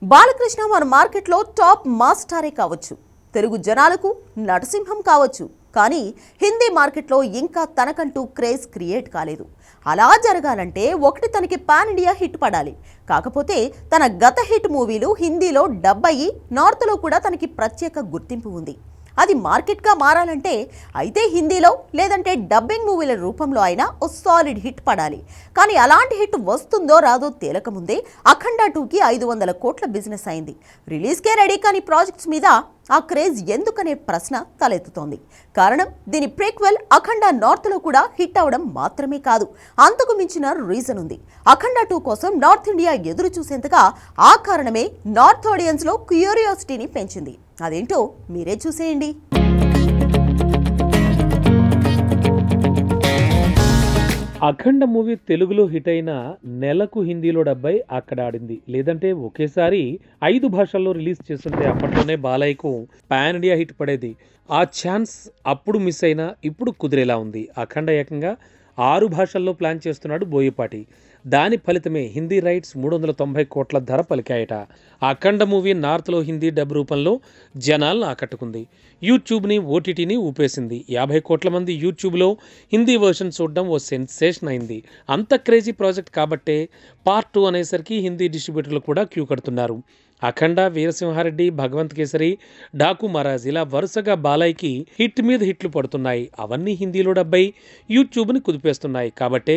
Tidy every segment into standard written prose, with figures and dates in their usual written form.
బాలకృష్ణ మన మార్కెట్లో టాప్ మాస్టారే కావచ్చు, తెలుగు జనాలకు నటసింహం కావచ్చు. కానీ హిందీ మార్కెట్లో ఇంకా తనకంటూ క్రేజ్ క్రియేట్ కాలేదు. అలా జరగాలంటే ఒకటి తనకి పాన్ ఇండియా హిట్ పడాలి. కాకపోతే తన గత హిట్ మూవీలు హిందీలో డబ్ అయ్యి నార్త్లో కూడా తనకి ప్రత్యేక గుర్తింపు ఉంది. అది మార్కెట్గా మారాలంటే అయితే హిందీలో లేదంటే డబ్బింగ్ మూవీల రూపంలో అయినా ఓ సాలిడ్ హిట్ పడాలి. కానీ అలాంటి హిట్ వస్తుందో రాదో తేలకముందే అఖండ 2కి 500 కోట్ల బిజినెస్ అయింది. రిలీజ్కే రెడీ కాని ప్రాజెక్ట్స్ మీద ఆ క్రేజ్ ఎందుకనే ప్రశ్న తలెత్తుతోంది. కారణం దీని ప్రీక్వెల్ అఖండ నార్త్లో కూడా హిట్ అవడం మాత్రమే కాదు, అంతకు మించిన రీజన్ ఉంది. అఖండ 2 కోసం నార్త్ ఇండియా ఎదురు చూసేంతగా ఆ కారణమే నార్త్ ఆడియన్స్లో క్యూరియాసిటీని పెంచింది. అదేంటో మీరే చూసేయండి. అఖండ మూవీ తెలుగులో హిట్ అయిన నెలకు హిందీలో 70 అక్కడ ఆడింది. లేదంటే ఒకేసారి 5 భాషల్లో రిలీజ్ చేస్తుంటే అప్పట్లోనే బాలయ్యకు పాన్ ఇండియా హిట్ పడేది. ఆ ఛాన్స్ అప్పుడు మిస్ అయినా ఇప్పుడు కుదిరేలా ఉంది. అఖండ ఏకంగా 6 భాషల్లో ప్లాన్ చేస్తున్నాడు బోయపాటి. దాని ఫలితమే హిందీ రైట్స్ 390 కోట్ల ధర పలికాయట. అఖండ మూవీ నార్త్లో హిందీ డబ్ రూపంలో జనాలను ఆకట్టుకుంది. యూట్యూబ్ని ఓటీటీని ఊపేసింది. 50 కోట్ల మంది యూట్యూబ్లో హిందీ వర్షన్ చూడడం ఓ సెన్సేషన్ అయింది. అంత క్రేజీ ప్రాజెక్ట్ కాబట్టే పార్ట్ 2 అనేసరికి హిందీ డిస్ట్రిబ్యూటర్లు కూడా క్యూ కడుతున్నారు. అఖండ, వీరసింహారెడ్డి, భగవంత్ కేసరి, డాకు మహారాజ్ ఇలా వరుసగా బాలయ్యకి హిట్ మీద హిట్లు పడుతున్నాయి. అవన్నీ హిందీలో డబ్బై యూట్యూబ్ని కుదిపేస్తున్నాయి. కాబట్టే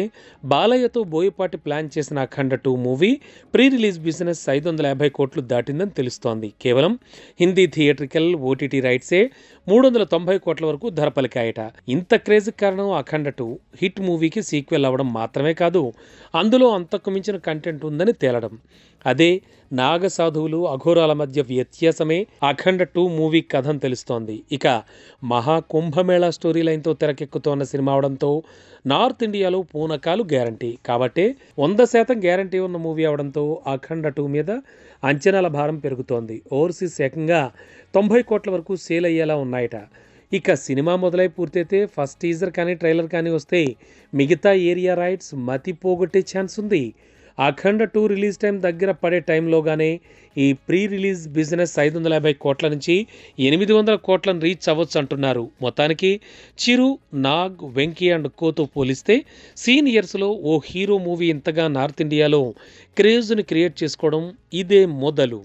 బాలయ్యతో బోయపాటి ప్లాన్ చేసిన అఖండ 2 మూవీ ప్రీ రిలీజ్ బిజినెస్ 550 కోట్లు దాటిందని తెలుస్తోంది. కేవలం హిందీ థియేట్రికల్, ఓటీటీ రైట్సే 390 కోట్ల వరకు ధర పలికాయట. ఇంత క్రేజ్ కారణం అఖండ 2 హిట్ మూవీకి సీక్వెల్ అవ్వడం మాత్రమే కాదు, అందులో అంతకు మించిన కంటెంట్ ఉందని తేలడం. అదే నాగసాధువులు, అఘోరాల మధ్య వ్యత్యాసమే అఖండ 2 మూవీ కథని తెలుస్తోంది. ఇక మహాకుంభమేళా స్టోరీ లైన్తో తెరకెక్కుతోన్న సినిమా అవడంతో నార్త్ ఇండియాలో పూనకాలు గ్యారంటీ. కాబట్టే 100% గ్యారంటీ ఉన్న మూవీ అవడంతో అఖండ 2 మీద అంచనాల భారం పెరుగుతోంది. ఓవర్సీస్ ఏకంగా 90 కోట్ల వరకు సేల్ అయ్యేలా ఉన్నాయట. ఇక సినిమా మొదలై పూర్తయితే ఫస్ట్ టీజర్ కానీ ట్రైలర్ కానీ వస్తే మిగతా ఏరియా రైట్స్ మతి పోగొట్టే ఛాన్స్ ఉంది. అఖండ 2 రిలీజ్ టైం దగ్గర పడే టైంలోగానే ఈ ప్రీ రిలీజ్ బిజినెస్ 550 కోట్ల నుంచి 800 కోట్లను రీచ్ అవ్వచ్చు అంటున్నారు. మొత్తానికి చిరు, నాగ్, వెంకీ అండ్ కోతో పోలిస్తే సీనియర్స్లో ఓ హీరో మూవీ ఇంతగా నార్త్ ఇండియాలో క్రేజ్ని క్రియేట్ చేసుకోవడం ఇదే మొదలు.